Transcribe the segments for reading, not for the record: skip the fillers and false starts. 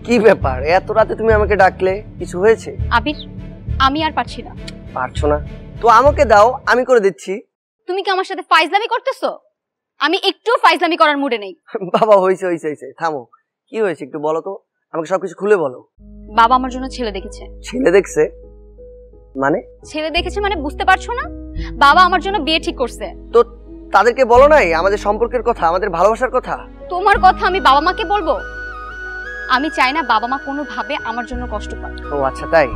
কি ব্যাপার, এত রাতে তুমি আমাকে ডাকলে? কিছু হয়েছে? আবির, আমি আর পারছি না। পারছো না তো আমাকে দাও, আমি করে দিচ্ছি। তুমি কি আমার সাথে ফাইজলামি করতেছো? আমি একটু ফাইজলামি করার মুডে নেই। বাবা হইছে হইছে হইছে, থামো। কি হয়েছে একটু বলো তো, আমাকে সবকিছু খুলে বলো। বাবা আমার জন্য ছেলে দেখেছে। ছেলে দেখছে মানে? ছেলে দেখেছে মানে বুঝতে পারছো না? বাবা আমার জন্য বিয়ে ঠিক করছে। তো তাদেরকে বলো নাই আমাদের সম্পর্কের কথা, আমাদের ভালোবাসার কথা? তোমার কথা আমি বাবা মাকে বলবো? আমি চাই না বাবা মা কোনোভাবে আমার জন্য কষ্ট পায়। ও আচ্ছা তাই।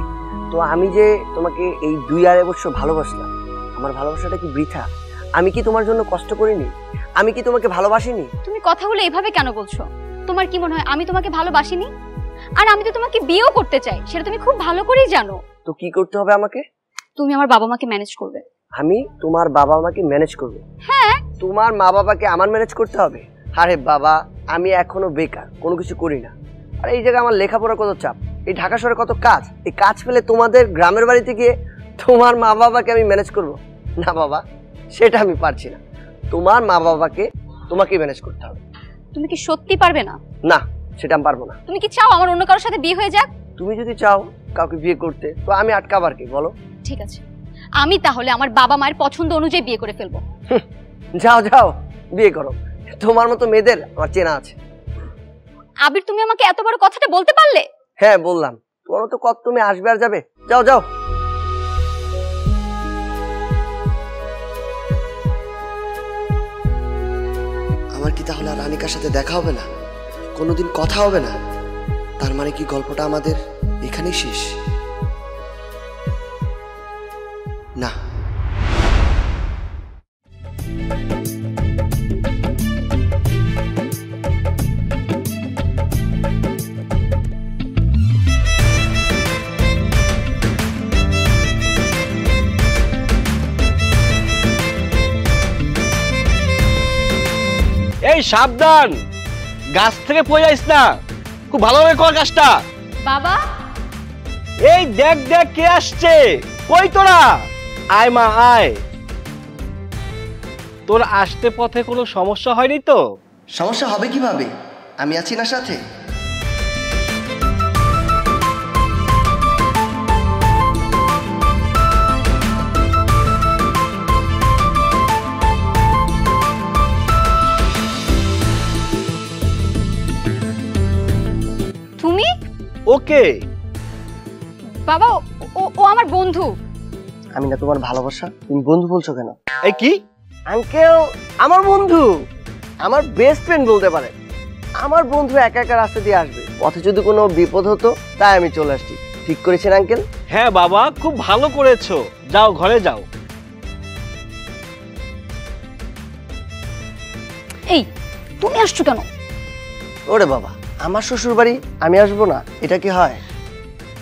তো আমি যে তোমাকে এই 2.5 বছর ভালোবাসলাম, আমার ভালোবাসাটা কি বৃথা? আমি কি তোমার জন্য কষ্ট করিনি? আমি কি তোমাকে ভালোবাসিনি? তুমি কথাগুলো এভাবে কেন বলছো? তোমার কি মনে হয় আমি তোমাকে ভালোবাসিনি? আর আমি তো তোমাকে বিয়েও করতে চাই, সেটা তুমি খুব ভালো করেই জানো। তো কি করতে হবে আমাকে? তুমি আমার বাবা মাকে ম্যানেজ করবে। আমি তোমার বাবা মাকে ম্যানেজ করব? হ্যাঁ। তোমার মা বাবাকে আমার ম্যানেজ করতে হবে? আরে বাবা, আমি এখনো বেকার, কোনো কিছু করি না। আর এই জায়গায় আমার লেখাপড়া কত চাপ, এই ঢাকা শহরে কত কাজ, এই কাজ ফেলে তোমাদের গ্রামের বাড়িতে গিয়ে তোমার মা বাবাকে আমি ম্যানেজ করব? না বাবা, সেটা আমি পারছি না। তোমার মা বাবাকে তোমাকে ম্যানেজ করতে হবে। তুমি কি সত্যি পারবে না? না, সেটা আমি পারবো না। তুমি কি চাও আমার অন্য কারোর সাথে বিয়ে হয়ে যাক? তুমি যদি চাও কাউকে বিয়ে করতে, তো আমি আটকাবার কি বলো? ঠিক আছে, আমি তাহলে আমার বাবা মায়ের পছন্দ অনুযায়ী বিয়ে করে ফেলবো। যাও যাও, বিয়ে করো। তোমার মতো মেয়েদের আমার চেনা আছে। আবির, তুমি আমাকে এত বড় কথাটা বলতে পারলে? হ্যাঁ বললাম। তোমার মতো কত তুমি আসবে আর যাবে। যাও যাও। আমার কি তাহলে আর রানিকার সাথে দেখা হবে না? কোনোদিন কথা হবে না? তার মানে কি গল্পটা আমাদের এখানেই শেষ? না, এই সাবধান, গাছ থেকে পড়ে যাইস না, খুব ভালোভাবে কর কাজটা। বাবা, এই দেখ দেখ কে আসছে, কই তোরা? আয় মা আয়। তোর আসতে পথে কোনো সমস্যা হয়নি তো? সমস্যা হবে কিভাবে, আমি আছি না সাথে। তুমি? ওকে বাবা, ও আমার বন্ধু। আমি না তোমার ভালোবাসা, তুমি বন্ধু বলছো কেন? এই কি? আঙ্কেল আমার বন্ধু, আমার বেস্ট ফ্রেন্ড বলতে পারে। আমার বন্ধু একা একা রাস্তা দিয়ে আসবে, পথে যদি কোনো বিপদ হতো তাই আমি চলে আসছি। ঠিক করেছেন আঙ্কেল? হ্যাঁ বাবা, খুব ভালো করেছো। যাও ঘরে যাও। এই, তুমি আসছো কেন? ওরে বাবা, আমার শ্বশুর বাড়ি, আমি আসবো না, এটা কি হয়?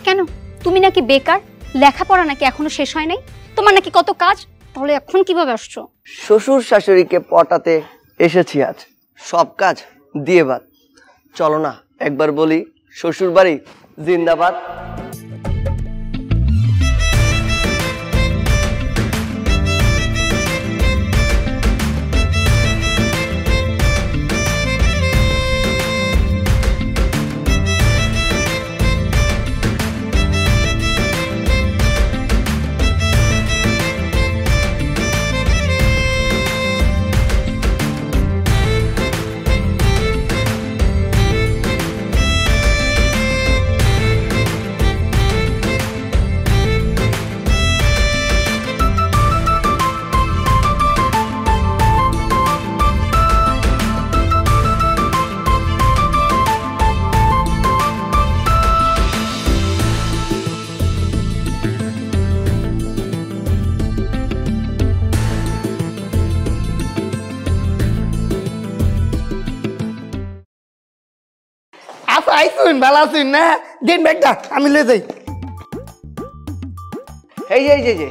কেন, তুমি নাকি বেকার, লেখাপড়া নাকি এখনো শেষ হয় নাই, তোমার নাকি কত কাজ, তাহলে এখন কিভাবে আসছো? শ্বশুর শাশুড়িকে পটাতে এসেছি আজ, সব কাজ দিয়ে বাদ। চলো না একবার বলি, শ্বশুর বাড়ি জিন্দাবাদ। আইসুন ভালো আছেন না? দিন ব্যাগটা আমি লয়ে যাই। এই যে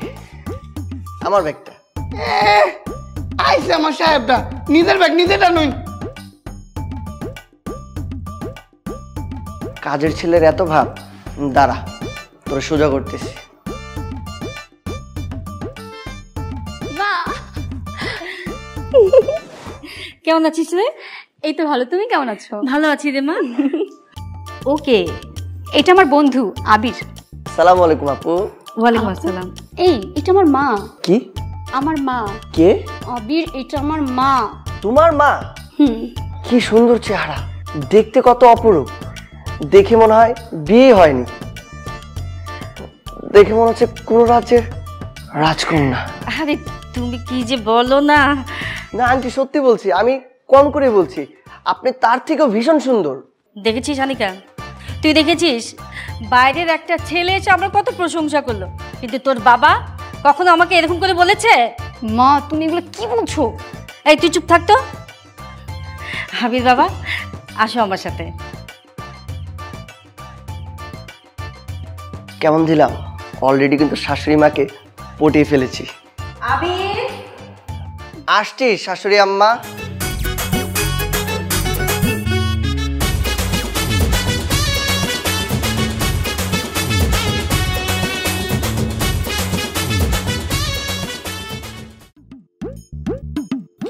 আমার ব্যাগটা। আইসে আমার সাহেবটা, নিজের ব্যাগ নিজেটা নই। কাজের ছেলের এত ভাব, দাঁড়া তোরা সোজা করতেছি। কেমন আছিস রে? এই তো ভালো, তুমি কেমন আছো? ভালো আছি রে মা। ওকে, এটা আমার বন্ধু আবির। সালামু আলাইকুম আপু। ওয়ালাইকুম আসসালাম। এই, এটা আমার মা। কি? আমার মা। কে? আবির, এটা আমার মা। তোমার মা? কি সুন্দর চেহারা, দেখতে কত অপরূপ। দেখে মনে হয় বিয়ে হয়নি, দেখে মনে হচ্ছে কোন রাজ্যের রাজকন্যা। আরে তুমি কি যে বলো না। না আন্টি, সত্যি বলছি, আমি কম করে বলছি, আপনি তার থেকেও ভীষণ সুন্দর। দেখেছিস আনিকা, তুই দেখেছিস বাইরের একটা ছেলে এসে আমরা কত প্রশংসা করলো, কিন্তু তোর বাবা কখনো আমাকে এরকম করে বলেছে? মা, তুমি এগুলো কি বলছো? এই তুই চুপ থাকতো। হাবির বাবা, আসো আমার সাথে। কেমন দিলাম? অলরেডি কিন্তু শাশুড়ি মাকে পটিয়ে ফেলেছি। আবির, আসছি শাশুড়ি আম্মা।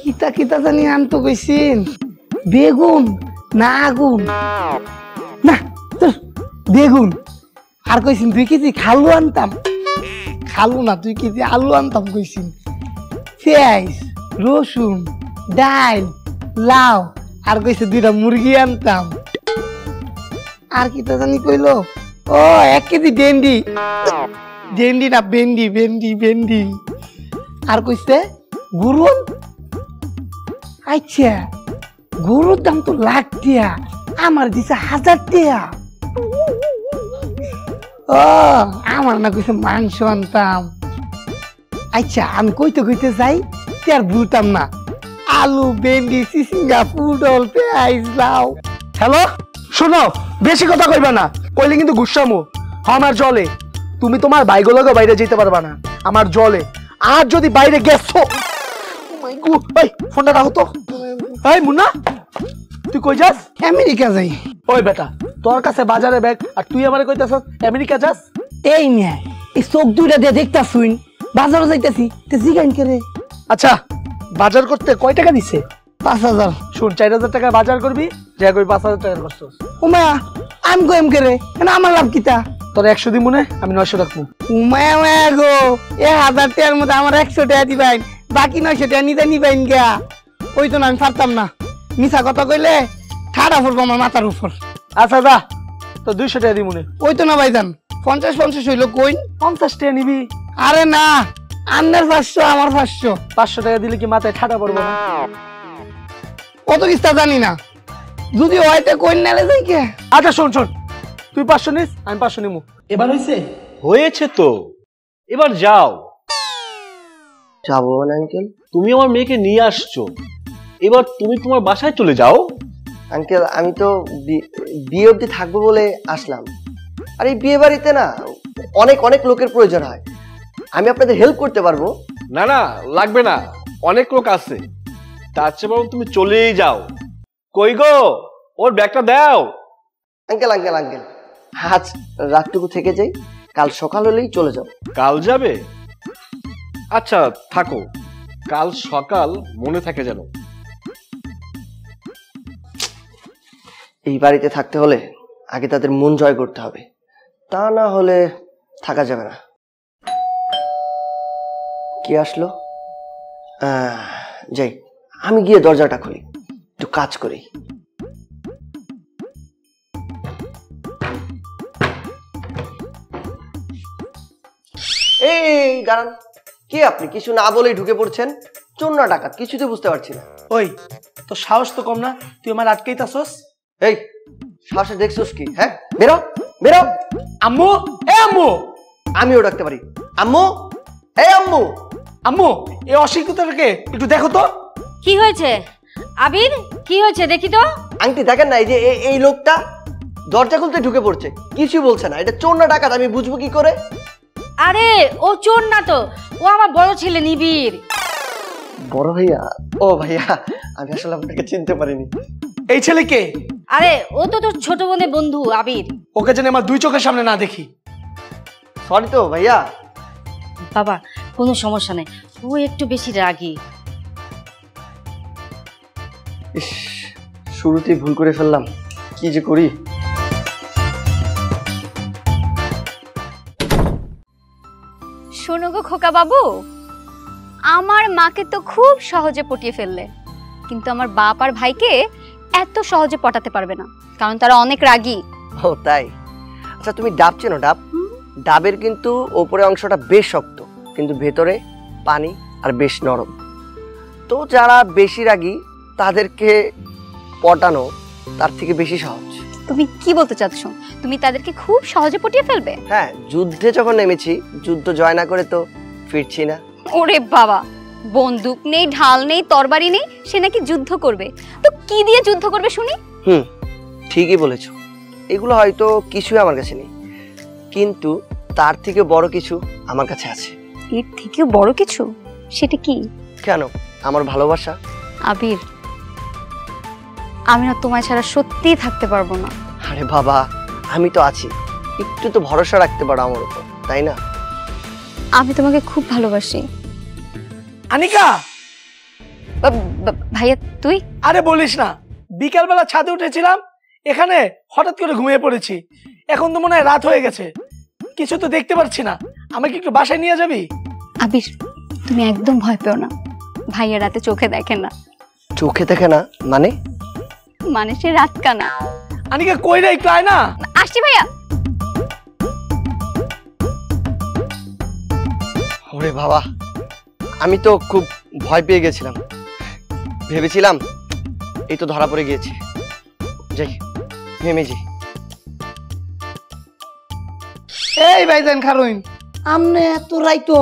কিতা কিতা জানি আনতো কইছিন, বেগুন না আগুন? না তোর বেগুন। আর কইছিন 2 কেজি খালু আনতাম। খালু না, 2 কেজি আলু আনতাম কইছিন। পেঁয়াজ, রসুন, ডাল, লাউ, আর কইছে 2টা মুরগি আনতাম। আর কিতা জানি কইলো, ও 1 কেজি ভেন্ডি। ভেন্ডি না, ভেন্ডি ভেন্ডি ভেন্ডি। আর কইছে গরু। আচ্ছা, গরুর দাম তো লাখ টিয়া, আমার দিছে 1000 টিয়া। ও আমার না কইছে মাংস আনতাম। আচ্ছা, আমি কইতে কইতে যাই, আর ভুলতাম না। আলু, ভেন্ডি, চিচিঙ্গা, পুডল, পেঁয়াজ, লাউ। হ্যালো, শোনো, বেশি কথা কইবা না, কইলে কিন্তু গুসামু। আমার জলে তুমি তোমার বাইগুলোকে বাইরে যেতে পারবা না, আমার জলে। আর যদি বাইরে গেছো, ভাই ফোনটা রাখো তো। এই মুন্না, তুই কই যাস? আমেরিকা যাই। ওই বেটা, তোর কাছে বাজারে ব্যাগ, আর তুই আমারে কইতাছ আমেরিকা যাস? এই মিয়া, এই চোখ 2টা দিয়ে দেখতা শুন, বাজারে যাইতাছি, তে জিগাইন করে। আচ্ছা, বাজার করতে কয় টাকা দিছে? 5000। শুন, 4000 টাকা বাজার করবি, যা কই 5000 টাকা করছস। উমায়া, আমি কইম করে, না আমার লাভ কিতা? তোর 100 দি মনে, আমি 900 রাখবো। উমায়া মায়া গো, 1000 টাকার মধ্যে আমার 100 টাকা দিবাইন, বাকি 900 টাকা নিতে নিবাইন গা। ওই তো না, আমি পারতাম না। মিছা কথা কইলে ঠাড়া পড়বো আমার মাথার উপর। আচ্ছা যা, তো 200 টাকা দি মনে। ওই তো না ভাইজান, 50 হইলো কইন। 50 টাকা নিবি? আরে না, আন্নার 500, আমার 500। 500 টাকা দিলে কি মাথায় ঠাডা পড়বো না? কত কিস্তা জানি না, যদি হয়তো কইন নালে যাই কে। আচ্ছা শোন শোন, তুই 500 নিস, আমি 500 নিমু। এবার হইছে? হয়েছে তো, এবার যাও। যাবো মানে আঙ্কেল? তুমি আমার মেয়েকে নিয়ে আসছো, এবার তুমি তোমার বাসায় চলে যাও। আঙ্কেল, আমি তো বিয়ে অবধি থাকবো বলে আসলাম। আর এই বিয়ে বাড়িতে না অনেক অনেক লোকের প্রয়োজন হয়, আমি আপনাদের হেল্প করতে পারবো। না না, লাগবে না, অনেক লোক আছে। তার চেয়ে বরং তুমি চলেই যাও। কই গো, ওর ব্যাগটা দাও। আঙ্কেল আঙ্কেল আঙ্কেল, আজ রাতটুকু থেকে যাই, কাল সকাল হলেই চলে যাও। কাল যাবে? আচ্ছা থাকো, কাল সকাল মনে থাকে যেন। এই বাড়িতে থাকতে হলে আগে তাদের মন জয় করতে হবে, তা না হলে থাকা যাবে না। কে আসলো? যাই, আমি গিয়ে দরজাটা খুলি, একটু কাজ করি। এই দাঁড়ান, কে আপনি? কিছু না বলেই ঢুকে পড়ছেন। চোর না ডাকাত কিছুতে বুঝতে পারছি না। ওই তো সাহস তো কম না, তুই আমার আটকাইতাছস। এই সাহসে দেখছোস কি? হ্যাঁ, বেরো বেরো। আম্মু, এ আম্মু। আমিও ডাকতে পারি। আম্মু, এই আম্মু। আম্মু, এই অশিক্ষিতটাকে একটু দেখো তো। কি হয়েছে আবির, কি হয়েছে দেখি তো। আংটি দেখেন না, এই যে এই লোকটা দরজা খুলতে ঢুকে পড়ছে, কিছু বলছে না। এটা চোর না ডাকাত আমি বুঝবো কি করে? আরে ও চোর না তো, ও আমার বড় ছেলে নিবিড়। বড় ভাইয়া? ও ভাইয়া, আমি আসলে আপনাকে চিনতে পারিনি। এই ছেলে কে? আরে ও তো তোর ছোট বোনের বন্ধু আবির। ওকে যেন আমার 2 চোখের সামনে না দেখি। সরি তো ভাইয়া। বাবা কোনো সমস্যা নেই, ও একটু বেশি রাগী। ইস, শুরুতেই ভুল করে ফেললাম, কি যে করি। গো খোকা বাবু, আমার মাকে তো খুব সহজে পটিয়ে ফেললে, কিন্তু আমার বাপ আর ভাইকে এত সহজে পটাতে পারবে না, কারণ তারা অনেক রাগী। ও তাই? আচ্ছা তুমি ডাব চেনো? ডাব, ডাবের কিন্তু ওপরে অংশটা বেশ শক্ত, কিন্তু ভেতরে পানি আর বেশ নরম। তো যারা বেশি রাগী তাদেরকে পটানো তার থেকে বেশি সহজ। তুমি কি বলতে চাচ্ছ? তুমি তাদেরকে খুব সহজে পটিয়ে ফেলবে? হ্যাঁ, যুদ্ধে যখন নেমেছি, যুদ্ধ জয় না করে তো ফিরছি না। ওরে বাবা, বন্দুক নেই, ঢাল নেই, তরবারি নেই, সে নাকি যুদ্ধ করবে? তো কি দিয়ে যুদ্ধ করবে শুনি? ঠিকই বলেছ, এগুলো হয়তো কিছুই আমার কাছে নেই, কিন্তু তার থেকে বড় কিছু আমার কাছে আছে। এর থেকেও বড় কিছু? সেটা কি? কেন? আমার ভালোবাসা। আবির, আমি না তোমায় ছাড়া সত্যিই থাকতে পারবো না। আরে বাবা, আমি তো আছি, একটু তো ভরসা রাখতে পারো আমার উপর, তাই না? আমি তোমাকে খুব ভালোবাসি। আনিকা, ভাইয়া তুই? আরে বলিস না, বিকালবেলা ছাদে উঠেছিলাম, এখানে হঠাৎ করে ঘুমিয়ে পড়েছি। এখন তো মনে হয় রাত হয়ে গেছে, কিছু তো দেখতে পাচ্ছি না। আমাকে একটু বাসায় নিয়ে যাবি? আবির, তুমি একদম ভয় পেও না, ভাইয়া রাতে চোখে দেখে না। চোখে দেখে না মানে? মানে সে রাত কানা। আনিকা কই রে, একটু আয় না। আসছি ভাইয়া। ওরে বাবা, আমি তো খুব ভয় পেয়ে গেছিলাম, ভেবেছিলাম এই তো ধরা পড়ে গিয়েছি। যাই, নেমে যাই। এই ভাইজান খারুন, আমনে এত রাইতো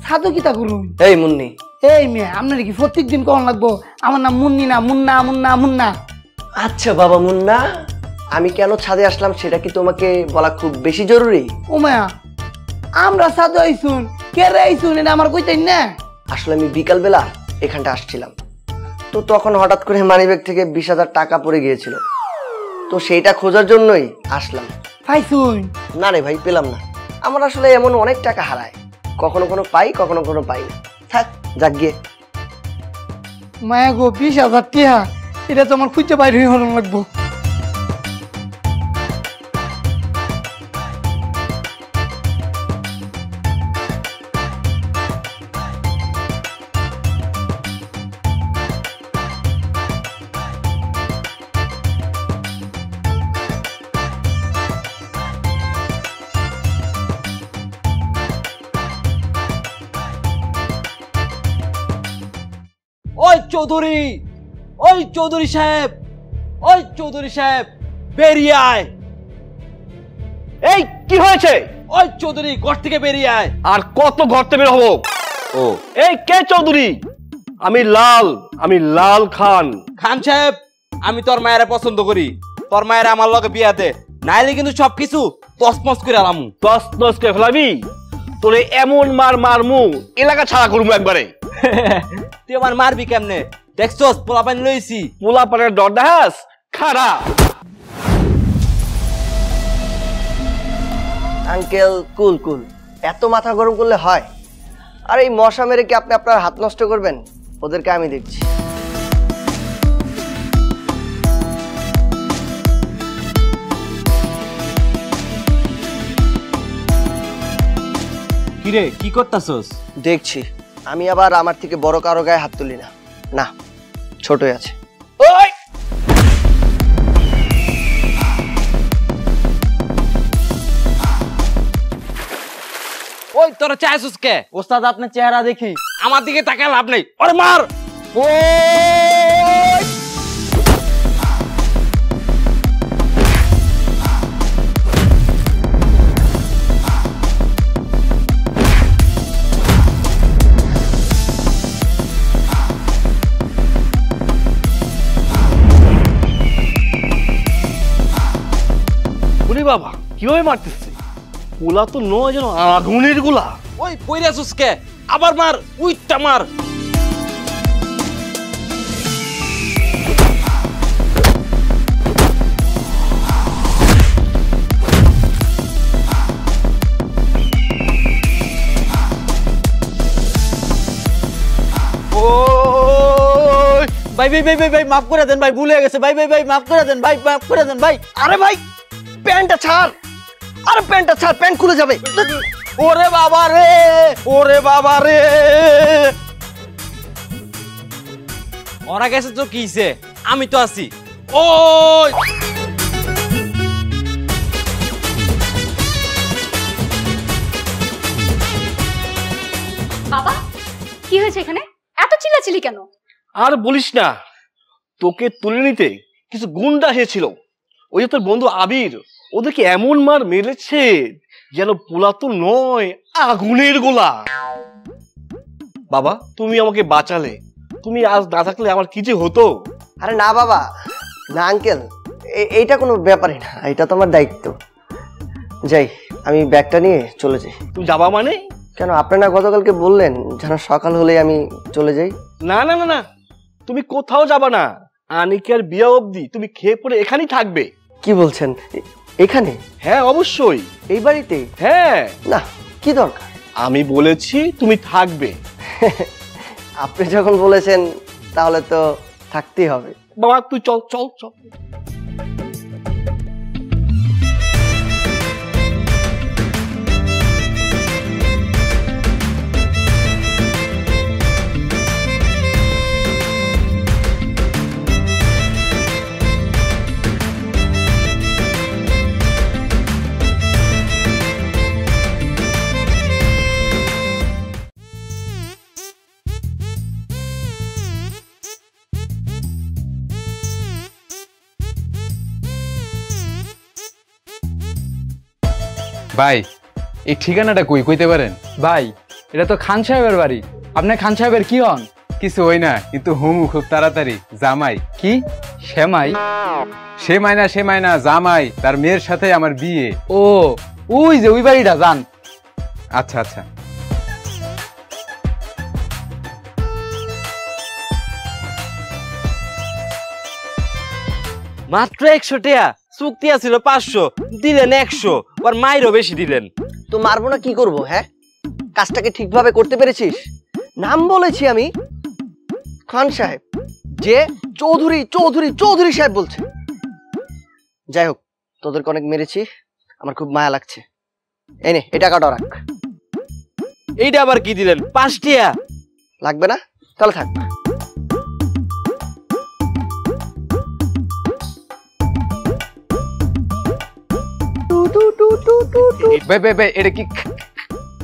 সাধু কিতা করুন? এই মুন্নি, এই মেয়ে, আপনার কি প্রত্যেকদিন কখন লাগবো? আমার নাম মুন্নি না, মুন্না মুন্না মুন্না। আচ্ছা বাবা মুন্না, আমি কেন ছাদে আসলাম সেটা কি তোমাকে বলা খুব বেশি জরুরি? ও মায়া, আমরা সাধু আইসুন, কে রে আইসুন এটা আমার কইতেন না? আসলে আমি বিকালবেলা এখানটা আসছিলাম, তো তখন হঠাৎ করে মানিব্যাগ থেকে 20,000 টাকা পড়ে গিয়েছিল, তো সেইটা খোঁজার জন্যই আসলাম। পাইছুন? না রে ভাই, পেলাম না। আমার আসলে এমন অনেক টাকা হারায়, কখনো কোনো পাই, কখনো কোনো পাই না। থাক, যাক গিয়ে। মায়া গো, 20,000 টিহা, এটা তো আমার খুঁজতে বাইরে হরণ লাগবো। ওই চৌধুরী, ওই চৌধুরী সাহেব, ওই চৌধুরী সাহেব, বেরিয়ে আয়। এই কি হয়েছে? ওই চৌধুরী, ঘর থেকে বেরিয়ে আয়। আর কত ঘর থেকে বের হবো? ও এই কে চৌধুরী? আমি লাল খান। খান সাহেব, আমি তোর মায়েরা পছন্দ করি, তোর মায়েরা আমার লগে বিয়া দে, নাইলে কিন্তু সবকিছু তসমস করে আলামু। তস করে ফেলাবি? তোরে এমন মারমু এলাকা ছাড়া করবো একবারে। তুই আমার মারবি কেমনে? দেখছস পোলা পানি লইছি। পোলা পানের ডর দেখাস? খারা। আঙ্কেল কুল কুল, এত মাথা গরম করলে হয়? আর এই মশা মেরে কি আপনি আপনার হাত নষ্ট করবেন? ওদেরকে আমি দেখছি। কিরে, কি করতাছস? দেখছি, আমি আবার আমার থেকে বড় কারো গায়ে হাত তুলি না। না, ছোটই আছে। ওই ওই তোরা চাইছস কে? ওস্তাদ, আপনার চেহারা দেখি। আমার দিকে তাকায় লাভ নেই, ওরে মার। ওরে বাবা, কিভাবে মারতেছে? পোলা তো নয়, যেন আগুনের গোলা। ওই পইরাছস কে? আবার মার, উইটা মার। ভাই ভাই ভাই ভাই ভাই মাফ করে দেন ভাই, ভুল হয়ে গেছে ভাই ভাই ভাই, মাফ করে দেন ভাই, মাফ করে দেন ভাই। আরে ভাই, প্যান্টটা ছাড়। আরে প্যান্টটা ছাড়, প্যান্ট খুলে যাবে। ওরে বাবা রে, ওরে বাবা রে। ওরা গেছে তো কিছে, আমি তো আছি। ওই বাবা কি হয়েছে এখানে, এত চিল্লাচিল্লি কেন? আর বলিস না, তোকে তুলে নিতে কিছু গুন্ডা এসেছিল। ওই যে তোর বন্ধু আবির, ওদেরকে এমন মার মেরেছে যেন পোলা তো নয়, আগুনের গোলা। বাবা তুমি আমাকে বাঁচালে, তুমি আজ না থাকলে আমার কি যে হতো। আরে না বাবা, না আঙ্কেল, এইটা কোনো ব্যাপারই না, এটা তো আমার দায়িত্ব। যাই, আমি ব্যাগটা নিয়ে চলে যাই। তুমি যাবা মানে? কেন, আপনি না গতকালকে বললেন যেন সকাল হলেই আমি চলে যাই? না না না না, তুমি কোথাও যাবা না। আনিকার বিয়ে অবধি তুমি খেয়ে পড়ে এখানেই থাকবে। কি বলছেন, এখানে? হ্যাঁ অবশ্যই। এই বাড়িতে? হ্যাঁ। না, কি দরকার? আমি বলেছি তুমি থাকবে। আপনি যখন বলেছেন তাহলে তো থাকতেই হবে। বাবা তুই চল চল চল। ভাই এই ঠিকানাটা কই কইতে পারেন? ভাই এটা তো খান সাহেবের বাড়ি, আপনি খান সাহেবের কি হন? কিছু হই না, কিন্তু হুমু খুব তাড়াতাড়ি। জামাই। কি শ্যামাই? সে মাইনা জামাই, তার মেয়ের সাথে আমার বিয়ে। ও ওই যে ওই বাড়িটা, যান। আচ্ছা আচ্ছা। মাত্র 100 টাকা, চুক্তি আছিল 500, দিলেন 100, আর মাইরও বেশি দিলেন। তো মারবো না কি করবো? হ্যাঁ, কাজটাকে ঠিকভাবে করতে পেরেছিস? নাম বলেছি আমি, খান সাহেব, যে চৌধুরী চৌধুরী চৌধুরী সাহেব বলছে। যাই হোক, তোদেরকে অনেক মেরেছি, আমার খুব মায়া লাগছে। এই নে, এই টাকাটা রাখ। এইটা আবার কি দিলেন? 5 টাকা লাগবে না? তাহলে থাক। ভাই ভাই ভাই, এটা কি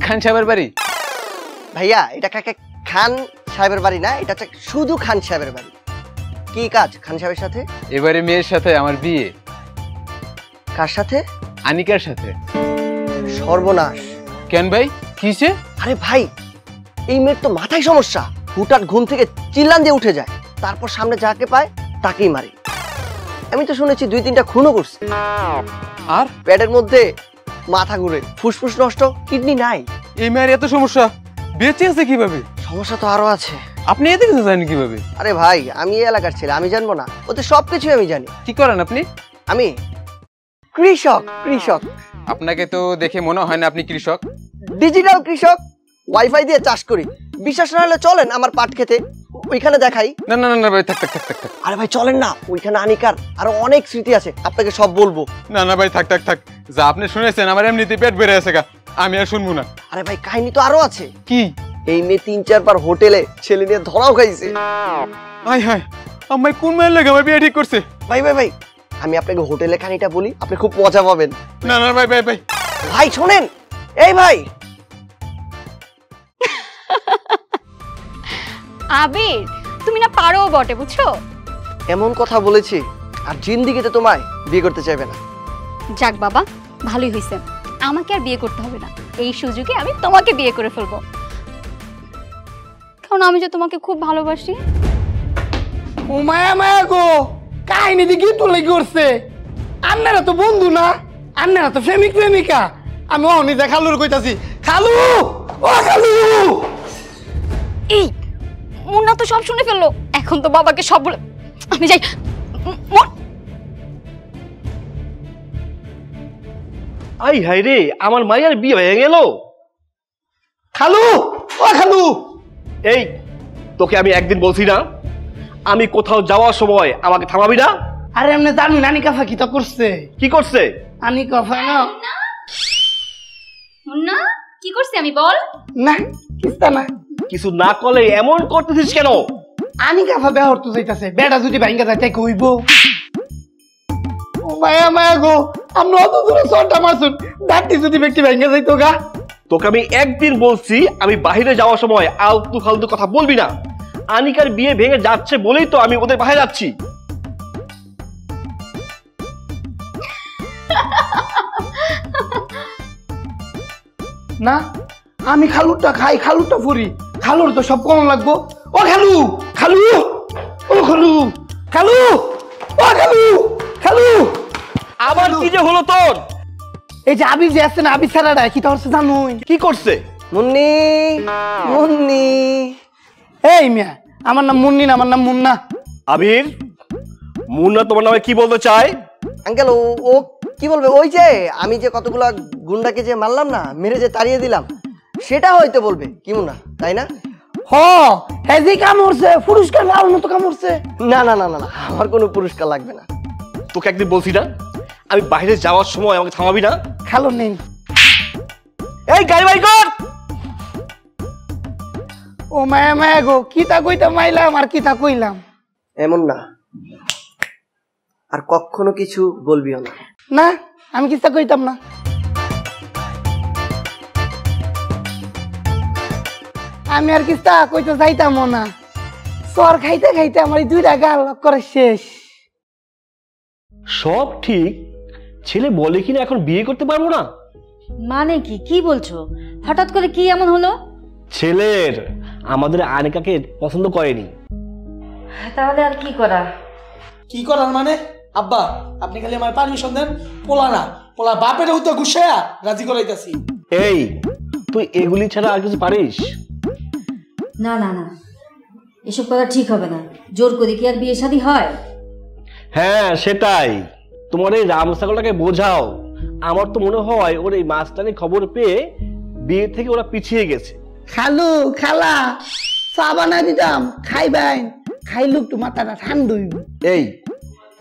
খান সাহেবের বাড়ি? ভাইয়া, এটা খান সাহেবের বাড়ি না, এটা শুধু খান সাহেবের বাড়ি। কি কাজ খান সাহেবের সাথে? এবারে মেয়ের সাথে আমার বিয়ে। কার সাথে? আনিকার সাথে। সর্বনাশ। কেন ভাই, কিসে? আরে ভাই, এই মেয়ের তো মাথায় সমস্যা। হুটার ঘুম থেকে চিল্লান দিয়ে উঠে যায়, তারপর সামনে যাকে পায় তাকেই মারে। আমি তো শুনেছি 2-3টা খুনও করছে। আর পেটের মধ্যে মাথা ঘুরে, ফুসফুস নষ্ট, কিডনি নাই। এই মেয়ের এত সমস্যা, বেঁচে আছে কিভাবে? সমস্যা তো আরো আছে। আপনি এতে কিছু জানেন কিভাবে? আরে ভাই, আমি এই এলাকার ছেলে, আমি জানবো না? ওতে সবকিছুই আমি জানি। কি করেন আপনি? আমি কৃষক। কৃষক? আপনাকে তো দেখে মনে হয় না আপনি কৃষক। ডিজিটাল কৃষক, ওয়াইফাই দিয়ে চাষ করি। বিশ্বাস না হলে চলেন আমার পাট খেতে, ওইখানে দেখাই। না না না ভাই, থাক থাক থাক থাক। আরে ভাই চলেন না, ওইখানে আনিকার আরো অনেক স্মৃতি আছে, আপনাকে সব বলবো। না না ভাই, থাক থাক থাক। যা আপনি শুনেছেন, আমার এমনিতে পেট বেড়ে আছে গা, আমি আর শুনবো না। আরে ভাই, কাহিনী তো আরো আছে। কি? এই মেয়ে 3-4 বার হোটেলে ছেলে নিয়ে ধরাও খাইছে। হাই হাই, আমায় কোন মেয়ের লাগে আমার বিয়ে ঠিক করছে? ভাই ভাই ভাই, আমি আপনাকে হোটেলের কাহিনীটা বলি, আপনি খুব মজা পাবেন। না না ভাই ভাই ভাই ভাই শোনেন, এই ভাই। আবির, তুমি না পারো বটে, বুঝছো? এমন কথা বলেছি, আর জিন্দিগিতে তোমায় বিয়ে করতে চাইবে না। যাক বাবা, ভালোই হয়েছে, আমাকে আর বিয়ে করতে হবে না। এই সুযোগে আমি তোমাকে বিয়ে করে ফেলবো, কারণ আমি যে তোমাকে খুব ভালোবাসি। ও মায়া মায়া গো, কাহিনী দিয়ে কি তোলে করছে? আপনারা তো বন্ধু না, আপনারা তো প্রেমিক প্রেমিকা। আমি অনিতা খালুর কইতাছি, খালু ও খালু। এই মুন্না তো সব শুনে ফেললো, এখন তো বাবাকে সব বলে। আমি যাই। আই হাই রে, আমার মায়ের বিয়ে হয়ে গেল। খালু ও খালু, এই তোকে আমি একদিন বলছি না, আমি কোথাও যাওয়ার সময় আমাকে থামাবি না? আরে এমনি জানি না আনিকা ফাঁকি তো করছে। কি করছে? আনিকা ফাঁকা মুন্না, কি করছি আমি বল? না কিস্তা না কিছু না করলে এমন করতেছিস কেন? আনি কাফা বেহর তো যাইতাছে বেটা যদি ভাঙ্গা যায় তাই কইব। ও মায়া মায়া গো আমরা অত দূরে সরটা মারছুন দাঁতটি যদি ব্যক্তি ভাঙ্গা যাইতো গা। তোকে আমি একদিন বলছি আমি বাইরে যাওয়ার সময় আলতু ফালতু কথা বলবি না। আনিকার বিয়ে ভেঙে যাচ্ছে বলেই তো আমি ওদের বাইরে যাচ্ছি। না আমি খালুরটা খাই খালুরটা ফুরি খালুর তো সব কম লাগবো। ও খালু খালু ও খালু খালু ও খালু খালু আবার কি যে হলো তোর? এই যে আবির যে আসছে না আবির ছাড়াটা কি তোর জানুই কি করছে? মুন্নি মুন্নি এই মিয়া আমার নাম মুন্নি না আমার নাম মুন্না। আবির মুন্না তোমার নামে কি বলতে চায়? আঙ্কেল ও কি বলবে ওই যে আমি যে কতগুলা গুন্ডাকে যে মারলাম না মেরে যে তাড়িয়ে দিলাম সেটা হয়তো বলবে কি মুন্না তাই না? হ হেজি কাম করছে পুরস্কার পাওয়ার মতো কাম করছে। না না না না না আমার কোনো পুরস্কার লাগবে না। তোকে একদিন বলছি না আমি বাইরে যাওয়ার সময় আমাকে থামাবি না? খালো নেই এই গাড়ি বাই কর। ও মায়া মায়া গো কিতা কইতা মাইলাম আর কিতা কইলাম। এমন না আর কখনো কিছু বলবিও না। না আমি কিতা কইতাম না। আমি আর কিস্তা কইতে যাইতাম না। সর খাইতে খাইতে আমার দুইটা গাল করে শেষ। সব ঠিক ছেলে বলে কিনা এখন বিয়ে করতে পারবো না? মানে কি কি বলছো? হঠাৎ করে কি এমন হলো? ছেলের আমাদের আনিকাকে পছন্দ করেনি। তাহলে আর কি করা? কি করার মানে আব্বা আপনি খালি আমার পারমিশন দেন পোলা না পোলা বাপের হইতো গুছায়া রাজি করাইতাছি। এই তুই এগুলি ছাড়া আর কিছু পারিস? না না না এসব করা ঠিক হবে না। জোর করে কি আর বিয়ে শাদী হয়? হ্যাঁ সেটাই। তোমার এই রাম ছাগলটাকে বোঝাও। আমার তো মনে হয় ওর এই মাস্টারের খবর পেয়ে বিয়ে থেকে ওরা পিছিয়ে গেছে। খালু খালা চা বানাই দিতাম খাইবেন খাইলু একটু মাথাটা ঠান্ডা হইব। এই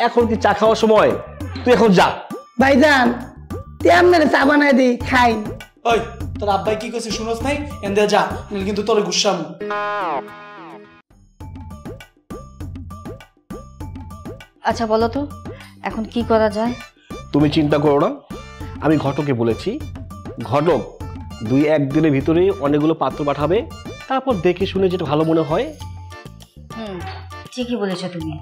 এখন কি চা খাওয়ার সময়? তুই এখন যা। ভাইজান তেম মেরে চা বানাই দি খাই। ওই তোর আব্বাই কি কইছে শুনোস নাই এন্ডে যা নিল কিন্তু তোরে গুসাম। আচ্ছা বলো তো এখন কি করা যায়? তুমি চিন্তা করো না আমি ঘটককে বলেছি ঘটক 2-1 দিনের ভিতরে অনেকগুলো পাত্র পাঠাবে তারপর দেখে শুনে যেটা ভালো মনে হয়। ঠিকই বলেছো তুমি।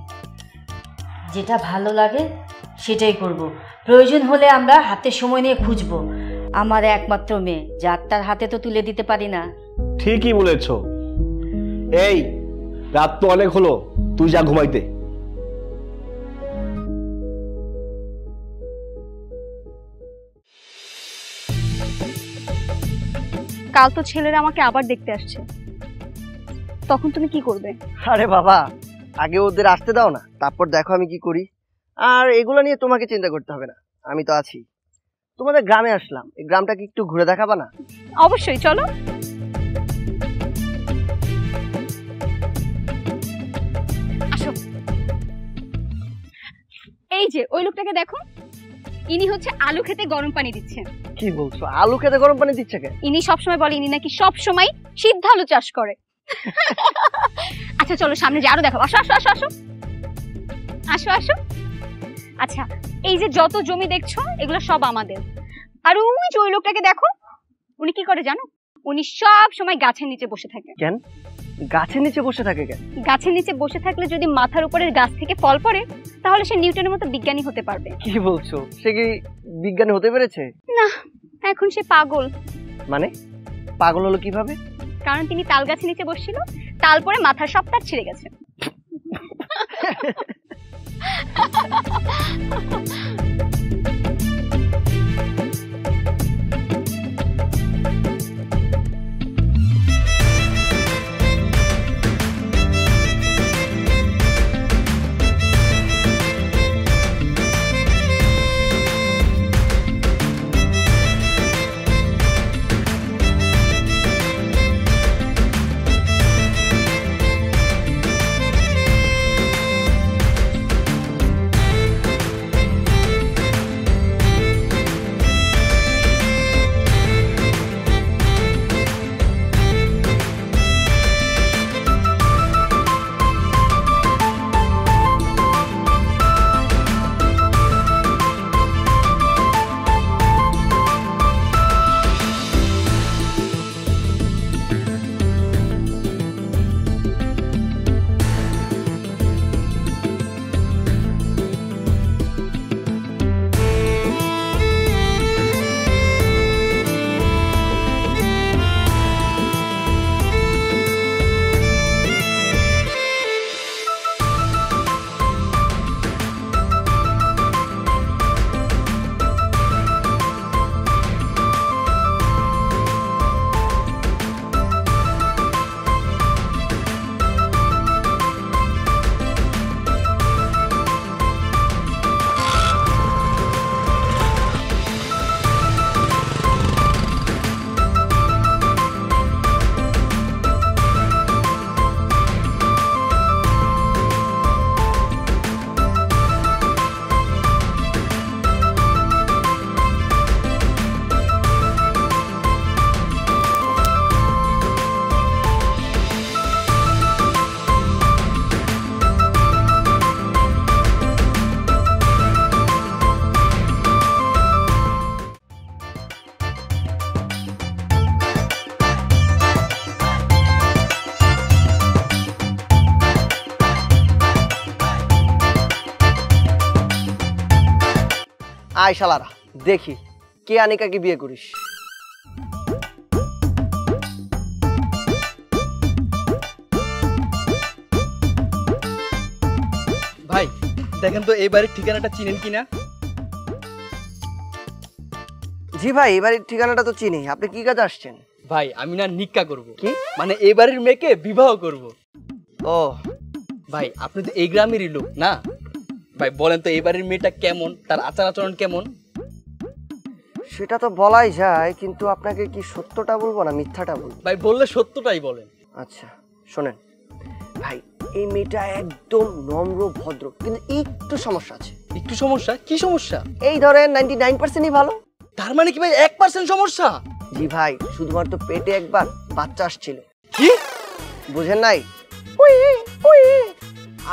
যেটা ভালো লাগে সেটাই করব। প্রয়োজন হলে আমরা হাতে সময় নিয়ে খুঁজবো। আমার একমাত্র মেয়ে যার তার হাতে তো তুলে দিতে পারি না। ঠিকই বলেছো। এই রাত তো অনেক হলো তুই যা ঘুমাইতে। কাল তো ছেলেরা আমাকে আবার দেখতে আসছে, তখন তুমি কি করবে? আরে বাবা আগে ওদের আসতে দাও না তারপর দেখো আমি কি করি। আর এগুলো নিয়ে তোমাকে চিন্তা করতে হবে না আমি তো আছি। তোমাদের গ্রামে আসলাম এই গ্রামটাকে একটু ঘুরে দেখাবা না? অবশ্যই চলো। আসো। এই যে ওই লোকটাকে দেখো, ইনি হচ্ছে আলু খেতে গরম পানি দিচ্ছেন। কি বলছো আলু খেতে গরম পানি দিচ্ছে কেন? ইনি সবসময় বলে ইনি নাকি সবসময় সিদ্ধ আলু চাষ করে। আচ্ছা চলো সামনে যে আরো দেখো। আসো আসো আসো আসো আসো আসো। আচ্ছা এই যে যত জমি দেখছো এগুলো সব আমাদের। আর ওই যে ওই লোকটাকে দেখো, উনি কি করে জানো? উনি সব সময় গাছের নিচে বসে থাকে। কেন গাছের নিচে বসে থাকে কেন? গাছের নিচে বসে থাকলে যদি মাথার উপরের গাছ থেকে ফল পড়ে তাহলে সে নিউটনের মতো বিজ্ঞানী হতে পারবে। কি বলছো সে কি বিজ্ঞানী হতে পেরেছে? না এখন সে পাগল। মানে পাগল হলো কিভাবে? কারণ তিনি তাল গাছের নিচে বসছিল, তাল পরে মাথার সব তার ছিঁড়ে গেছে। আয় শালারা, দেখি কে আনিকাকে বিয়ে করিস। ভাই দেখেন তো এই বাড়ির ঠিকানাটা চিনেন কিনা? জি ভাই, এই বাড়ির ঠিকানাটা তো চিনি। আপনি কি কাজে আসছেন? ভাই আমি না নিক্কা করব। কি মানে এই বাড়ির মেয়েকে বিবাহ করব। ও ভাই আপনি তো এই গ্রামেরই লোক না? ভাই বলেন তো এই বাড়ির মেয়েটা কেমন, তার আচার আচরণ কেমন? সেটা তো বলাই যায়, কিন্তু আপনাকে কি সত্যটা বলবো না মিথ্যাটা বলবো? ভাই বললে সত্যটাই বলেন। আচ্ছা শোনেন ভাই, এই মেয়েটা একদম নম্র ভদ্র, কিন্তু একটু সমস্যা আছে। একটু সমস্যা? কি সমস্যা? এই ধরেন 99%ই ভালো। তার মানে কি ভাই 1% সমস্যা? জি ভাই, শুধুমাত্র পেটে একবার বাচ্চা আসছিল। কি বুঝেন নাই?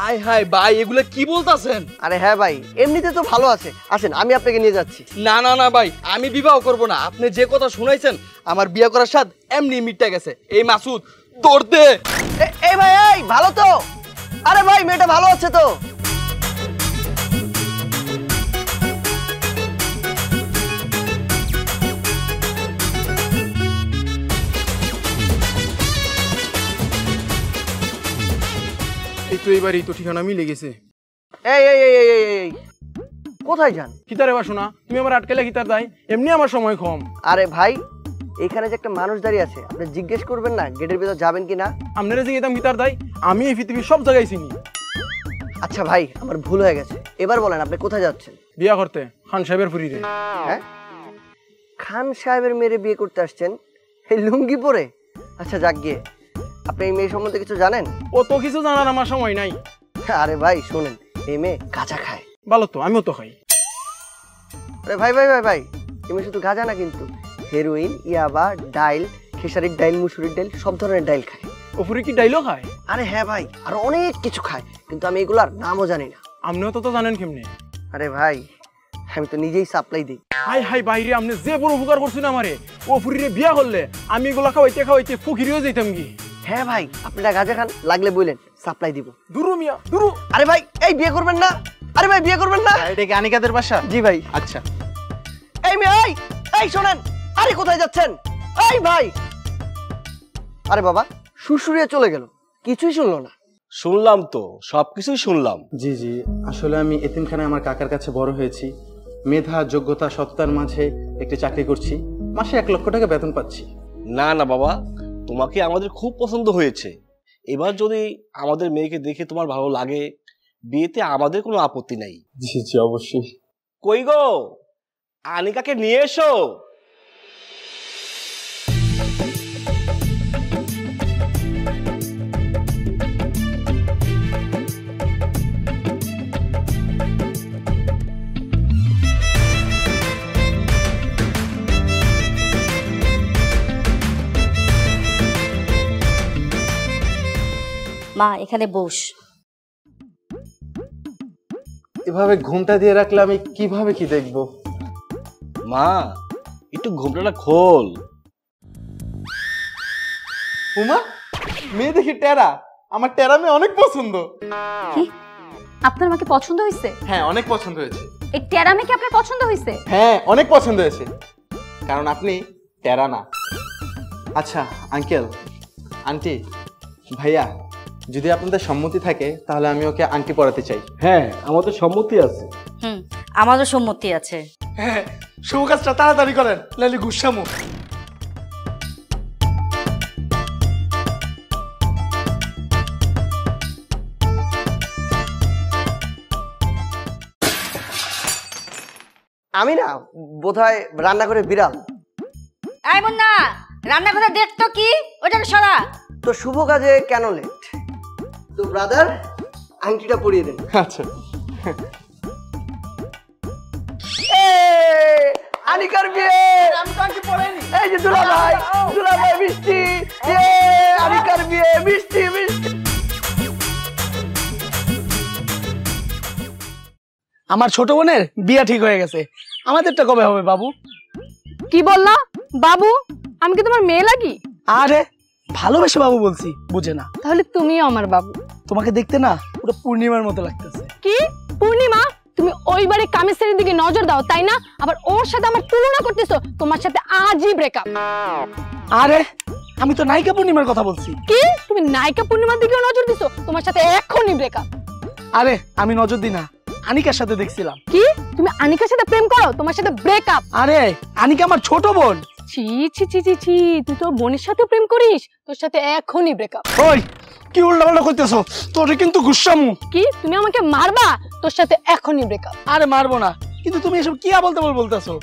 আয় হায় ভাই এগুলা কি বলতাছেন? আরে হ্যাঁ ভাই, এমনিতে তো ভালো আছে। আসেন আমি আপনাকে নিয়ে যাচ্ছি। না না না ভাই, আমি বিবাহ করব না। আপনি যে কথা শুনাইছেন আমার বিয়ে করার স্বাদ এমনি মিটে গেছে। এই মাসুদ তোর দে। এই ভাই, এই ভালো তো? আরে ভাই মেয়েটা ভালো আছে তো? এই তো এইবারই তো ঠিকানা মিলে গেছে। এই এই এই এই এই কোথায় যান? কিতারে বাসো না, তুমি আমার আটকালে কিতার দাই, এমনি আমার সময় কম। আরে ভাই, এখানে যে একটা মানুষ দাঁড়িয়ে আছে, আপনি জিজ্ঞেস করবেন না গেটের ভিতর যাবেন কিনা? আপনারা যে গেতাম কিতার দাই, আমি এই পৃথিবীর সব জায়গায় চিনি। আচ্ছা ভাই, আমার ভুল হয়ে গেছে। এবার বলেন আপনি কোথায় যাচ্ছেন? বিয়া করতে খান সাহেবের ফুরিরে। হ্যাঁ, খান সাহেবের মেয়েরে বিয়ে করতে আসছেন এই লুঙ্গি পরে? আচ্ছা যাক গিয়ে, আপনি এই মেয়ে সম্বন্ধে কিছু জানেন? ও তো কিছু জানার আমার সময় নাই। আরে ভাই শোনেন, এই মেয়ে গাঁজা খায়। ভালো তো, আমিও তো খাই। আরে ভাই ভাই ভাই ভাই, এই মেয়ে শুধু গাঁজা না, কিন্তু হেরোইন, ইয়াবা, ডাইল, খেসারির ডাইল, মুসুরির ডাইল, সব ধরনের ডাইল খায়। ও ফুরি কি ডাইলও খায়? আরে হ্যাঁ ভাই, আরো অনেক কিছু খায়, কিন্তু আমি এগুলার নামও জানি না। আপনিও তো জানেন কেমনে? আরে ভাই, আমি তো নিজেই সাপ্লাই দিই। হাই হাই বাইরে, আপনি যে বড় উপকার করছেন আমারে। ও ফুরিরে বিয়া করলে আমি এগুলা খাওয়াইতে খাওয়াইতে ফকিরিও যাইতাম কি। হ্যাঁ ভাই, আপনারা গাঁজা খান, লাগলে বললেন সাপ্লাই দিব। দুরু মিয়া দুরু। আরে ভাই, এই বিয়ে করবেন না? আরে ভাই বিয়ে করবেন না? এটা কি আনিকাদের বাসা? জি ভাই। আচ্ছা এই মেয়ে, এই এই শোনেন। আরে কোথায় যাচ্ছেন? এই ভাই। আরে বাবা, শুশুরিয়ে চলে গেল, কিছুই শুনলো না। শুনলাম তো, সবকিছুই শুনলাম। জি জি, আসলে আমি এতিমখানায় আমার কাকার কাছে বড় হয়েছি। মেধা, যোগ্যতা, সত্তার মাঝে একটি চাকরি করছি। মাসে 1 লক্ষ টাকা বেতন পাচ্ছি। না না বাবা, তোমাকে আমাদের খুব পছন্দ হয়েছে। এবার যদি আমাদের মেয়েকে দেখে তোমার ভালো লাগে, বিয়েতে আমাদের কোনো আপত্তি নাই। জি জি অবশ্যই। কই গো, আনিকাকে নিয়ে এসো। মা এখানে বস। এভাবে ঘুমটা দিয়ে রাখলে আমি কিভাবে কি দেখবো? মা একটু ঘুমটাটা খোল। উমা, মেয়ে দেখি টেরা। আমার টেরা মেয়ে অনেক পছন্দ। কি আপনার মাকে পছন্দ হয়েছে? হ্যাঁ অনেক পছন্দ হয়েছে। এই টেরা মেয়ে কি আপনার পছন্দ হয়েছে? হ্যাঁ অনেক পছন্দ হয়েছে, কারণ আপনি টেরা না। আচ্ছা আঙ্কেল, আন্টি, ভাইয়া, যদি আপনাদের সম্মতি থাকে তাহলে আমি ওকে আংটি পরাতে চাই। হ্যাঁ আমাদের সম্মতি আছে। আমারও সম্মতি আছে। হ্যাঁ, শুভ কাজটা তাড়াতাড়ি করেন, নাহলে গুসামু। আমি না বোধহয় রান্না করে বিড়াল। এই মুন্না, রান্না করে দেখ তো কি, ওটাকে সরা। তো শুভ কাজে কেন লেট? তো ব্রাদার, আংটিটা পরিয়ে দেন। আচ্ছা। আনিকার বিয়ে। এই যে দুলা ভাই, দুলা ভাই মিষ্টি। আনিকার বিয়ে, মিষ্টি মিষ্টি। আমার ছোট বোনের বিয়া ঠিক হয়ে গেছে। আমাদেরটা কবে হবে বাবু? কি বললা বাবু? আমি কি তোমার মেয়ে লাগি? আরে ভালোবেসে বাবু বলছি, বুঝে না। তাহলে তুমিও আমার বাবু। তোমাকে দেখতে না পুরো পূর্ণিমার মতো লাগতেছে। কি পূর্ণিমা? তুমি ওই বাড়ি কামেশ্বরীর দিকে নজর দাও তাই না? আবার ওর সাথে আমার তুলনা করতেছো, তোমার সাথে আজই ব্রেকআপ। আরে আমি তো নায়িকা পূর্ণিমার কথা বলছি। কি তুমি নায়িকা পূর্ণিমার দিকেও নজর দিছো? তোমার সাথে এখনই ব্রেকআপ। আরে আমি নজর দিই না, আনিকার সাথে দেখছিলাম। কি তুমি আনিকার সাথে প্রেম করো? তোমার সাথে ব্রেকআপ? আরে আনিকা আমার ছোট বোন। ছি ছি ছি ছি ছি, তুই তোর বোনের সাথে প্রেম করিস? তোর সাথে এখনই ব্রেকআপ। ওই কি উল্টাপাল্টা করতেছো? তোরে কিন্তু গুস্সামু। কি তুমি আমাকে মারবা? তোর সাথে এখনই ব্রেকআপ। আরে মারবো না, কিন্তু তুমি এসব কি আবল তাবল বলতেছো?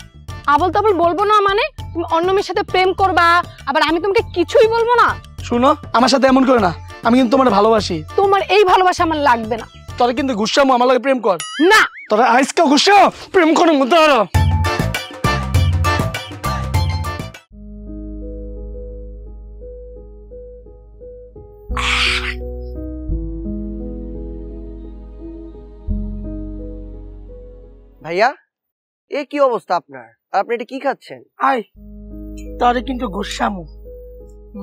আবল তাবল বলবো না মানে? তুমি অন্য মেয়ের সাথে প্রেম করবা, আবার আমি তোমাকে কিছুই বলবো না? শুনো, আমার সাথে এমন করে না, আমি কিন্তু তোমার ভালোবাসি। তোমার এই ভালোবাসা আমার লাগবে না। তোরে কিন্তু গুস্সামু, আমার লাগে প্রেম কর। না তোরা আজকে গুস্সা প্রেম করার মতো। ভাইয়া এ কি অবস্থা আপনার? আর আপনি এটা কি খাচ্ছেন? আই তোরে কিন্তু গুস্সামু,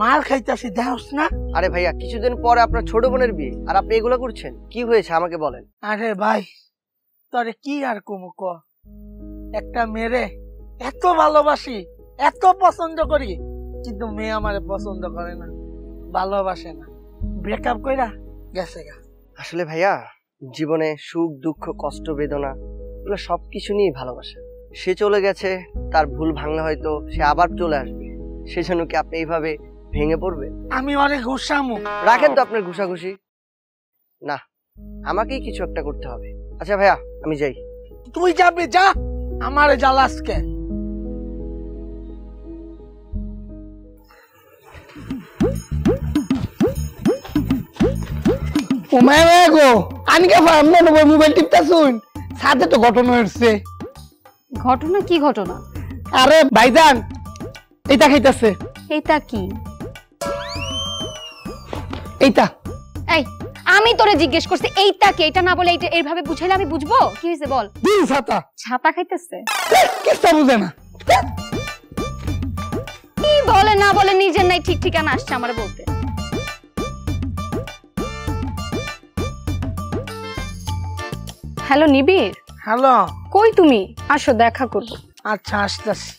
মাল খাইতাছি দেখছ না? আরে ভাইয়া কিছুদিন পরে আপনার ছোট বোনের বিয়ে, আর আপনি এগুলো করছেন, কি হয়েছে আমাকে বলেন। আরে ভাই তোরে কি আর কমু ক, একটা মেয়ে এত ভালোবাসি, এত পছন্দ করি, কিন্তু মেয়ে আমারে পছন্দ করে না, ভালোবাসে না, ব্রেকআপ কইরা গেছে গা। আসলে ভাইয়া জীবনে সুখ দুঃখ কষ্ট বেদনা এগুলো সবকিছু নিয়ে ভালোবাসা। সে চলে গেছে, তার ভুল ভাঙলে হয়তো সে আবার চলে আসবে, সেজন্য কি আপনি এইভাবে ভেঙে পড়বেন? আমি অনেক ঘুষামু। রাখেন তো আপনার ঘুষাঘুষি, না আমাকেই কিছু একটা করতে হবে। আচ্ছা ভাইয়া আমি যাই। তুই যাবি যা, আমারে জ্বালাসকে। ও মায়া গো, আনিকা ফার্ম না মোবাইল টিপতা শুন, সাথে তো ঘটনা হচ্ছে। ঘটনা? কি ঘটনা? আরে ভাইজান এইটা খাইতাছে। এইটা কি? এইটা। এই আমি তোরে জিজ্ঞেস করছি এইটা কি, এটা না বলে এইটা এইভাবে বুঝাইলে আমি বুঝবো? কি হইছে বল। দিন ছাতা। ছাতা খাইতেছে? কিস্তা বুঝে না। কি বলে না বলে নিজের নাই ঠিক ঠিকানা আসছে আমারে বলতে। হ্যালো নিবিড়। হ্যালো। কই তুমি? আসো দেখা করব। আচ্ছা আসতেছি।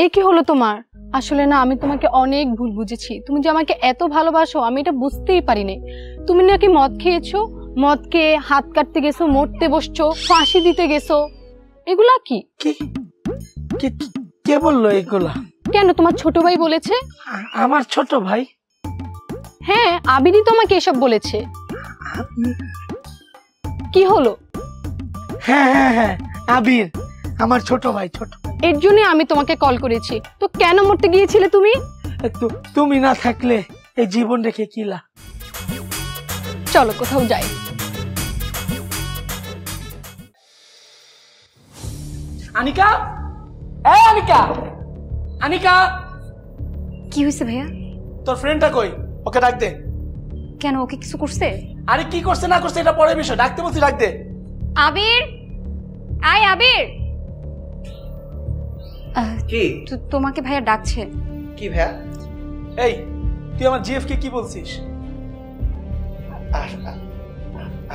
এ কি হলো তোমার? আসলে না আমি তোমাকে অনেক ভুল বুঝেছি। তুমি যে আমাকে এত ভালোবাসো আমি এটা বুঝতেই পারিনি। তুমি নাকি মদ খেয়েছো, মদ খেয়ে হাত কাটতে গেছো, মরতে বসছো, ফাঁসি দিতে গেছো, এগুলা কি? কে বললো এগুলা? কেন তোমার ছোট ভাই বলেছে? আমার ছোট ভাই? হ্যাঁ আবিরই তো আমাকে এসব বলেছে। কি হলো? হ্যাঁ হ্যাঁ হ্যাঁ আবির আমার ছোট ভাই। ছোট এর জন্য আমি তোমাকে কল করেছি। তো কেন মরতে গিয়েছিলে তুমি? তুমি না থাকলে এই জীবন রেখে কিলা। চলো কোথাও যাই। আনিকা, এই আনিকা, আনিকা। কি হয়েছে ভাইয়া? তোর ফ্রেন্ডটা কই? ওকে ডাক দে। কেন ওকে কিছু করছে? আরে কি করছে না করছে এটা পরের বিষয়, ডাকতে বলছি ডাক দে। আবির, আয় আবির। কি? তোমাকে ভাইয়া ডাকছে। কি ভাইয়া? এই তুই আমার জিএফ কে কি বলছিস?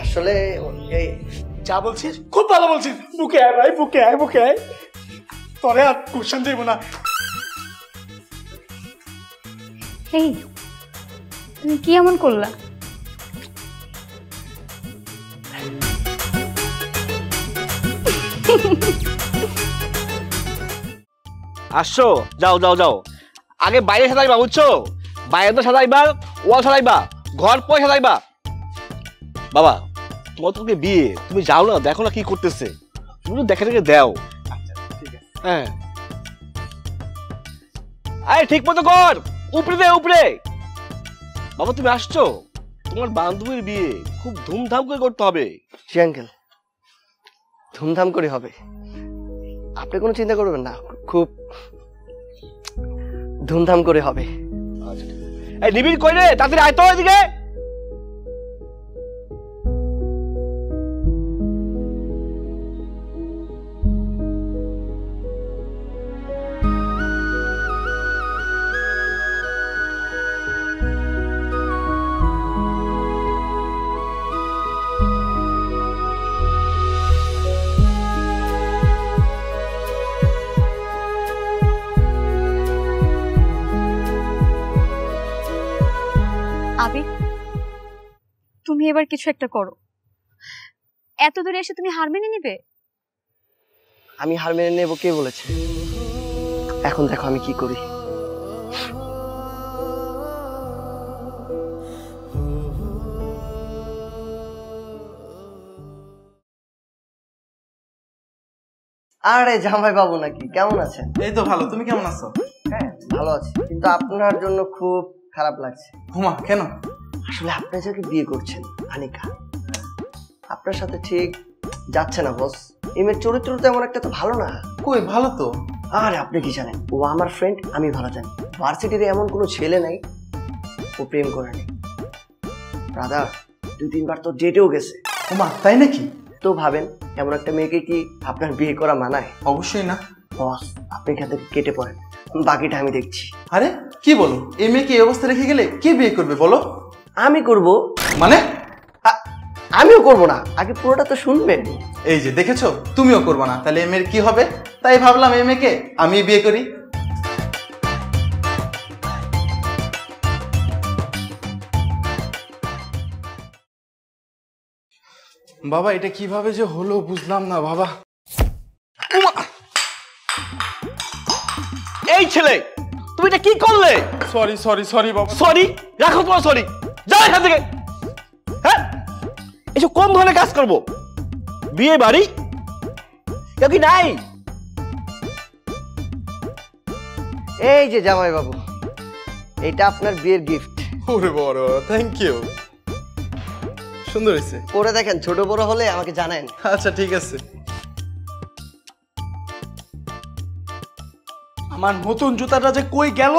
আসলে এই যা বলছিস খুব ভালো বলছিস। বুকে আয় ভাই, বুকে আয়, বুকে আয়। তোরে আর কোশ্চেন দেব না। এই তুমি কি এমন করলা? আসছো, যাও যাও যাও। আগে বাইরে সাজাইবা, বুঝছো? বাইরে তো সাজাইবা, ওয়াল সাজাইবা, ঘর পয় সাজাইবা। বাবা তোমার তোকে বিয়ে, তুমি যাও না, দেখো না কি করতেছে, তুমি তো দেখে দেখে দাও। হ্যাঁ আরে ঠিক মতো কর, উপরে দে উপরে। বাবা তুমি আসছো, তোমার বান্ধবীর বিয়ে খুব ধুমধাম করে করতে হবে। জি আঙ্কেল, ধুমধাম করে হবে, আপনি কোনো চিন্তা করবেন না, খুব ধুমধাম করে হবে। এই নিবিড় কই রে? তাড়াতাড়ি আয় তো এদিকে। আবির, তুমি এবার কিছু একটা করো। এত দূরে এসে তুমি হার মেনে নিবে? আমি হার মেনে নেবো কে বলেছে? এখন দেখো আমি কি করি। আরে জামাই বাবু নাকি, কেমন আছেন? এই তো ভালো, তুমি কেমন আছো? হ্যাঁ ভালো আছি, কিন্তু আপনার জন্য খুব খারাপ লাগছে। হুমা কেন? আসলে আপনি যাকে বিয়ে করছেন আনিকা, আপনার সাথে ঠিক যাচ্ছে না বস। এই মেয়ের চরিত্র তেমন একটা তো ভালো না। কই ভালো তো। আরে আপনি কি জানেন, ও আমার ফ্রেন্ড, আমি ভালো জানি। ভার্সিটিতে এমন কোনো ছেলে নাই ও প্রেম করেনি। ব্রাদার 2-3 বার তো ডেটেও গেছে। হুমা তাই নাকি? তো ভাবেন এমন একটা মেয়েকে কি আপনার বিয়ে করা মানায়? অবশ্যই না। বস আপনি এখান থেকে কেটে পড়েন, বাকিটা আমি দেখছি। আরে কি বলো, এই মেয়েকে এই অবস্থা রেখে গেলে কে বিয়ে করবে বলো? আমি করব। মানে? আমিও করব না, আগে পুরোটা তো শুনবেন। এই যে দেখেছো, তুমিও করবে না, তাহলে এই মেয়ের কি হবে? তাই ভাবলাম এই মেয়েকে আমি বিয়ে করি। বাবা এটা কিভাবে যে হলো বুঝলাম না বাবা। এই ছেলে, তুমি এটা কি করলে? সরি সরি সরি বাবা। সরি রাখো তোমার সরি, যাও এখান থেকে। হ্যাঁ এসব কোন ধরনের কাজ করবো? বিয়ে বাড়ি কেউ কি নাই? এই যে জামাই বাবু, এটা আপনার বিয়ের গিফট। ওরে বড় থ্যাংক ইউ, সুন্দর হয়েছে। পরে দেখেন, ছোট বড় হলে আমাকে জানেন। আচ্ছা ঠিক আছে। আমার নতুন জুতাটা যে কই গেল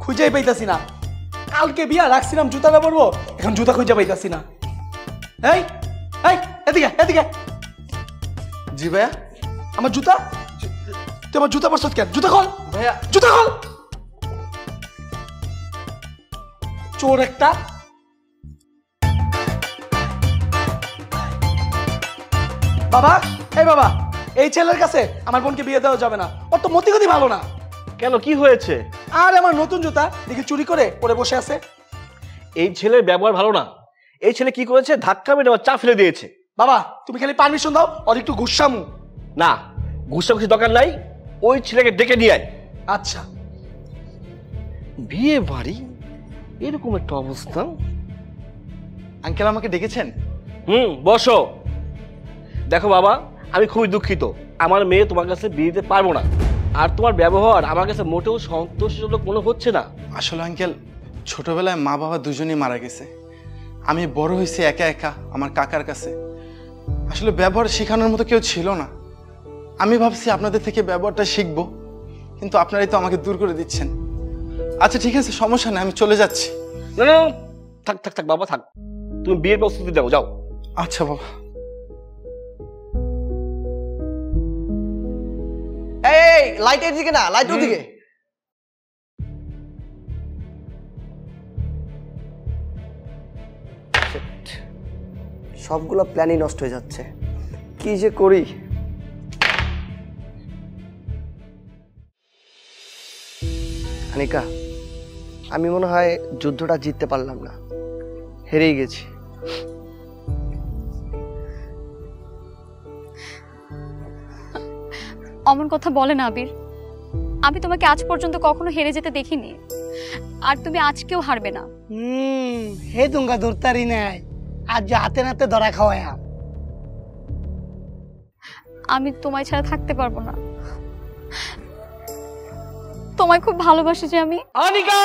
খুঁজেই পাইতাছি না। কালকে বিয়া রাখছিলাম জুতাটা পরবো, এখন জুতা খুঁজে পাইতাছি না। এই এই এদিকে এদিকে। জি ভাইয়া। আমার জুতা, তুই আমার জুতা পরছত কেন? জুতা খোল ভাইয়া, জুতা খোল। চোর একটা। বাবা, এই বাবা, এই ছেলের কাছে আমার বোনকে বিয়ে দেওয়া যাবে না, ওর তো মতিগতি ভালো না। কেন কি হয়েছে? আর আমার নতুন জুতা দেখি চুরি করে পরে বসে আছে। এই ছেলের ব্যবহার ভালো না। এই ছেলে কি করেছে, ধাক্কা মেরে আমার চা ফেলে দিয়েছে। বাবা তুমি খালি পারমিশন দাও, ওর একটু গুসামু। না, গুসাগুসি দরকার নাই, ওই ছেলেকে ডেকে নিয়ে আয়। আচ্ছা। বিয়ে বাড়ি এরকম একটা অবস্থা। আঙ্কেল আমাকে ডেকেছেন? বসো। দেখো বাবা, আমি খুবই দুঃখিত, আমার মেয়ে তোমার কাছে বিয়ে দিতে পারবো না। আর তোমার ব্যবহার আমার কাছে মোটেও সন্তোষজনক মনে হচ্ছে না। আসলে আঙ্কেল, ছোটবেলায় মা বাবা দুজনেই মারা গেছে। আমি বড় হয়েছি একা একা আমার কাকার কাছে। আসলে ব্যবহার শেখানোর মতো কেউ ছিল না। আমি ভাবছি আপনাদের থেকে ব্যবহারটা শিখবো, কিন্তু আপনারাই তো আমাকে দূর করে দিচ্ছেন। আচ্ছা ঠিক আছে, সমস্যা নেই, আমি চলে যাচ্ছি। না না থাক থাক থাক বাবা থাক, তুমি বিয়ের প্রস্তুতি দাও, যাও। আচ্ছা বাবা। এই লাইটের দিকে না, লাইটের দিকে। সবগুলো প্ল্যানই নষ্ট হয়ে যাচ্ছে, কি যে করি। আনিকা, আমি মনে হয় যুদ্ধটা জিততে পারলাম না, হেরেই গেছি। অমন কথা বলে না আবির, আমি তোমাকে আজ পর্যন্ত কখনো হেরে যেতে দেখিনি, আর তুমি আজকেও হারবে না। হে তুঙ্গা দূরতারি নাই, আজ যে হাতে নাতে ধরা খাওয়ায়। আমি তোমায় ছাড়া থাকতে পারবো না, তোমায় খুব ভালোবাসি যে আমি। আনিকা!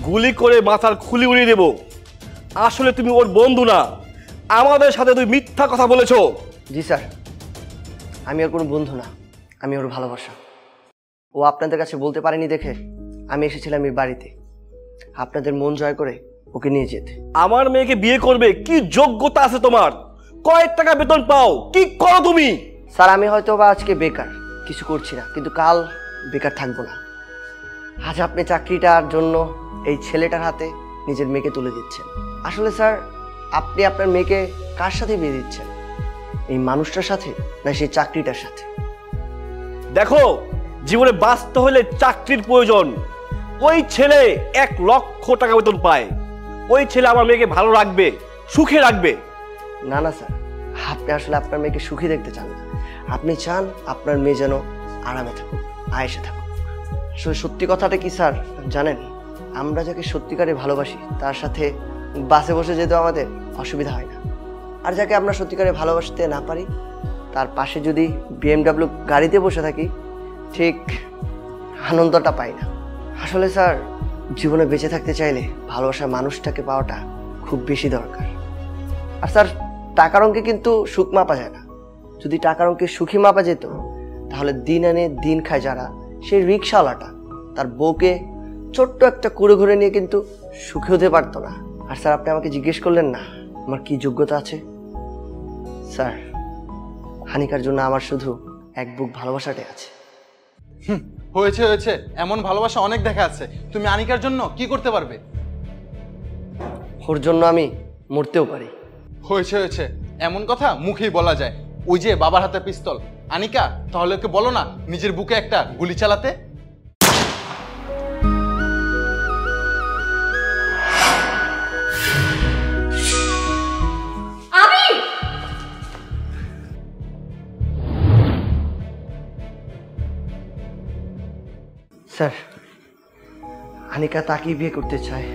গুলি করে মাথার খুলি উড়িয়ে দেব। আসলে তুমি ওর বন্ধু না, আমাদের সাথে তুই মিথ্যা কথা বলেছো। জি স্যার, আমি আর কোনো বন্ধু না, আমি ওর ভালোবাসা। ও আপনাদের কাছে বলতে পারেনি দেখে আমি এসেছিলাম এই বাড়িতে আপনাদের মন জয় করে ওকে নিয়ে যেতে। আমার মেয়েকে বিয়ে করবে কি যোগ্যতা আছে তোমার? কয় টাকা বেতন পাও? কি করো তুমি? স্যার আমি হয়তো বা আজকে বেকার, কিছু করছি না, কিন্তু কাল বেকার থাকবো না। আজ আপনি চাকরিটার জন্য এই ছেলেটার হাতে নিজের মেয়েকে তুলে দিচ্ছেন। আসলে স্যার আপনি আপনার মেয়েকে কার সাথে বিয়ে দিচ্ছেন? এই মানুষটার সাথে না সেই চাকরিটার সাথে? দেখো, জীবনে বাঁচতে হলে চাকরির প্রয়োজন। ওই ছেলে 1 লক্ষ টাকা বেতন পায়। ওই ছেলে আমার মেয়েকে ভালো রাখবে, সুখে রাখবে। না না স্যার, আপনি আসলে আপনার মেয়েকে সুখী দেখতে চান না। আপনি চান আপনার মেয়ে যেন আরামে থাকুক, আয়েশে থাকুক। আসলে সত্যি কথাটা কি স্যার জানেন, আমরা যাকে সত্যিকারে ভালোবাসি তার সাথে বাসে বসে যেতেও আমাদের অসুবিধা হয় না। আর যাকে আমরা সত্যিকারে ভালোবাসতে না পারি তার পাশে যদি BMW গাড়িতে বসে থাকি ঠিক আনন্দটা পাই না। আসলে স্যার জীবনে বেঁচে থাকতে চাইলে ভালোবাসার মানুষটাকে পাওয়াটা খুব বেশি দরকার। আর স্যার টাকার অঙ্কে কিন্তু সুখ মাপা যায় না। যদি টাকার অঙ্কে সুখী মাপা যেত তাহলে দিন আনে দিন খায় যারা, সেই রিক্সাওয়ালাটা তার বউকে ছোট্ট একটা কুড়ে ঘুরে নিয়ে কিন্তু সুখী হতে পারতো না। আর স্যার আপনি আমাকে জিজ্ঞেস করলেন না আমার কি যোগ্যতা আছে। স্যার হানিকার জন্য আমার শুধু এক বুক ভালোবাসাটাই আছে। হয়েছে হয়েছে, এমন ভালোবাসা অনেক দেখা আছে। তুমি আনিকার জন্য কি করতে পারবে? ওর জন্য আমি মরতেও পারি। হয়েছে হয়েছে, এমন কথা মুখেই বলা যায়। ওই যে বাবার হাতে পিস্তল, আনিকা তাহলে ওকে বলো না নিজের বুকে একটা গুলি চালাতে। স্যার আনিকা তাকেই বিয়ে করতে চায়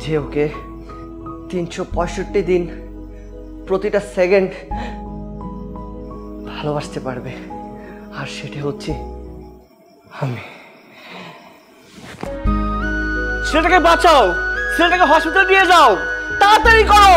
যে ওকে 365 দিন প্রতিটা সেকেন্ড ভালোবাসতে পারবে, আর সেটা হচ্ছে আমি। ছেলেটাকে বাঁচাও, ছেলেটাকে হসপিটাল নিয়ে যাও, তাড়াতাড়ি করো।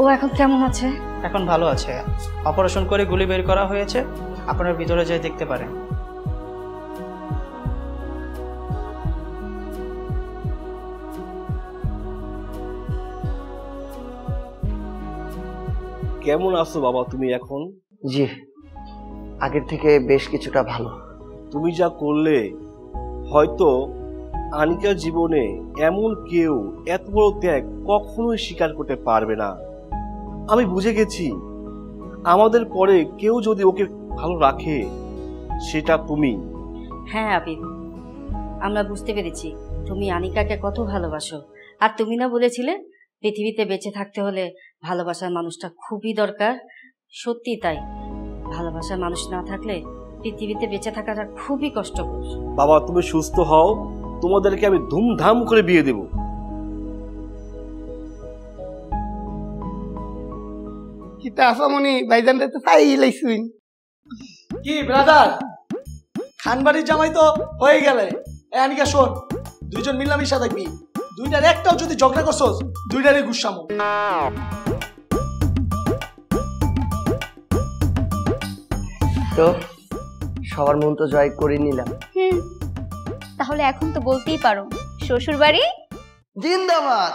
ও এখন কেমন আছে? এখন ভালো আছে। অপারেশন করে গুলি বের করা হয়েছে, আপনার ভিতরে যেয়ে দেখতে পারেন। কেমন আছো বাবা তুমি এখন? জি আগের থেকে বেশ কিছুটা ভালো। তুমি যা করলে হয়তো আনিকার জীবনে এমন কেউ এত বড় ত্যাগ কখনোই স্বীকার করতে পারবে না। আমি বুঝে গেছি আমাদের পরে কেউ যদি ওকে ভালো রাখে সেটা তুমি। হ্যাঁ আবির, আমরা বুঝতে পেরেছি তুমি আনিকাকে কত ভালোবাসো। আর তুমি না বলেছিলে পৃথিবীতে বেঁচে থাকতে হলে ভালোবাসার মানুষটা খুবই দরকার? সত্যি তাই, ভালোবাসার মানুষ না থাকলে পৃথিবীতে বেঁচে থাকাটা খুবই কষ্টকর। বাবা তুমি সুস্থ হও, তোমাদেরকে আমি ধুমধাম করে বিয়ে দেব। কিতা আসামনি ভাইজানরে তো পাই লাইছুইন। কি ব্রাদার, খানবাড়ির জামাই তো হয়ে গেলে। আনিকা শোন, দুইজন মিলামিশা থাকবি, দুইটার একটাও যদি ঝগড়া করছস দুইটারই গুসামো। তো সবার মন তো জয় করে নিলাম। তাহলে এখন তো বলতেই পারো শ্বশুর বাড়ি জিন্দাবাদ।